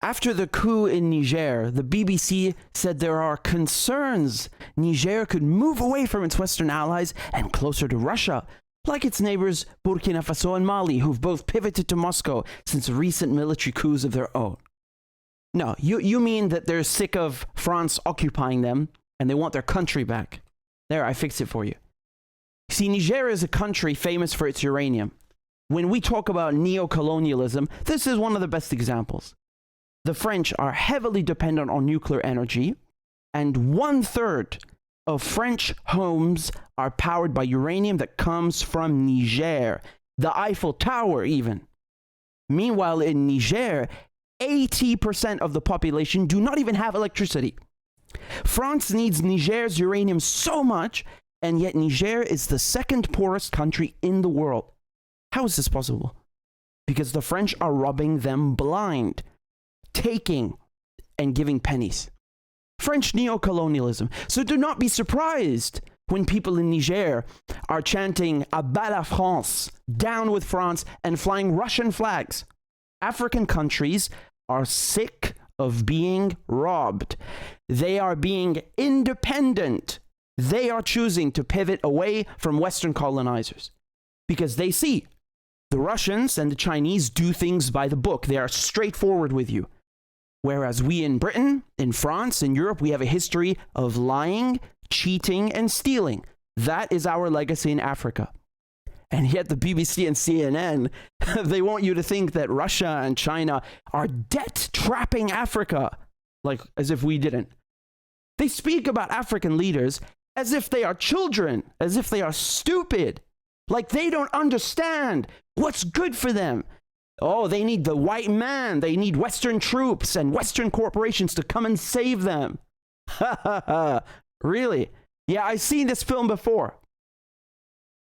After the coup in Niger, the BBC said there are concerns Niger could move away from its Western allies and closer to Russia, like its neighbors Burkina Faso and Mali, who've both pivoted to Moscow since recent military coups of their own. No, you mean that they're sick of France occupying them and they want their country back. There, I fixed it for you. See, Niger is a country famous for its uranium. When we talk about neo-colonialism, this is one of the best examples. The French are heavily dependent on nuclear energy, and 1/3 of French homes are powered by uranium that comes from Niger, the Eiffel Tower even. Meanwhile, in Niger, 80% of the population do not even have electricity. France needs Niger's uranium so much, and yet Niger is the second poorest country in the world. How is this possible? Because the French are robbing them blind, taking and giving pennies. French neo-colonialism. So do not be surprised when people in Niger are chanting "À bas la France," down with France, and flying Russian flags. African countries are sick of being robbed. They are being independent. They are choosing to pivot away from Western colonizers because they see the Russians and the Chinese do things by the book. They are straightforward with you. Whereas we in Britain, in France, in Europe, we have a history of lying, cheating, and stealing. That is our legacy in Africa. And yet the BBC and CNN, they want you to think that Russia and China are debt-trapping Africa, like as if we didn't. They speak about African leaders as if they are children, as if they are stupid, like they don't understand what's good for them. Oh, they need the white man. They need Western troops and Western corporations to come and save them. Ha ha ha. Really? Yeah, I've seen this film before.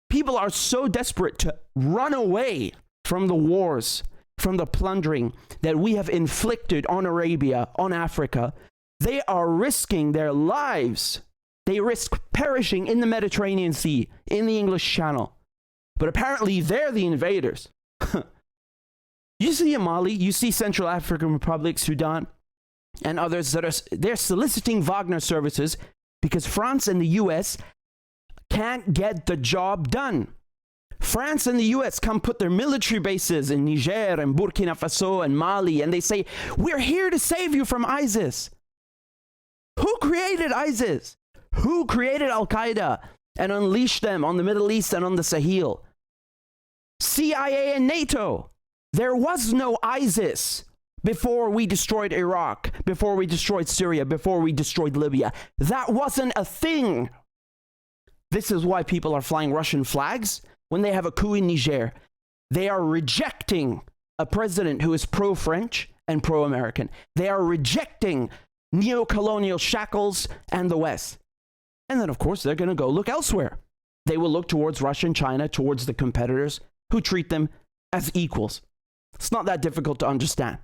People are so desperate to run away from the wars, from the plundering that we have inflicted on Arabia, on Africa. They are risking their lives. They risk perishing in the Mediterranean Sea, in the English Channel. But apparently they're the invaders. You see in Mali, you see Central African Republic, Sudan, and others that they're soliciting Wagner services because France and the US can't get the job done. France and the US come put their military bases in Niger and Burkina Faso and Mali, and they say, we're here to save you from ISIS. Who created ISIS? Who created Al-Qaeda and unleashed them on the Middle East and on the Sahel? CIA and NATO. There was no ISIS before we destroyed Iraq, before we destroyed Syria, before we destroyed Libya. That wasn't a thing. This is why people are flying Russian flags when they have a coup in Niger. They are rejecting a president who is pro-French and pro-American. They are rejecting neo-colonial shackles and the West. And then, of course, they're going to go look elsewhere. They will look towards Russia and China, towards the competitors who treat them as equals. It's not that difficult to understand.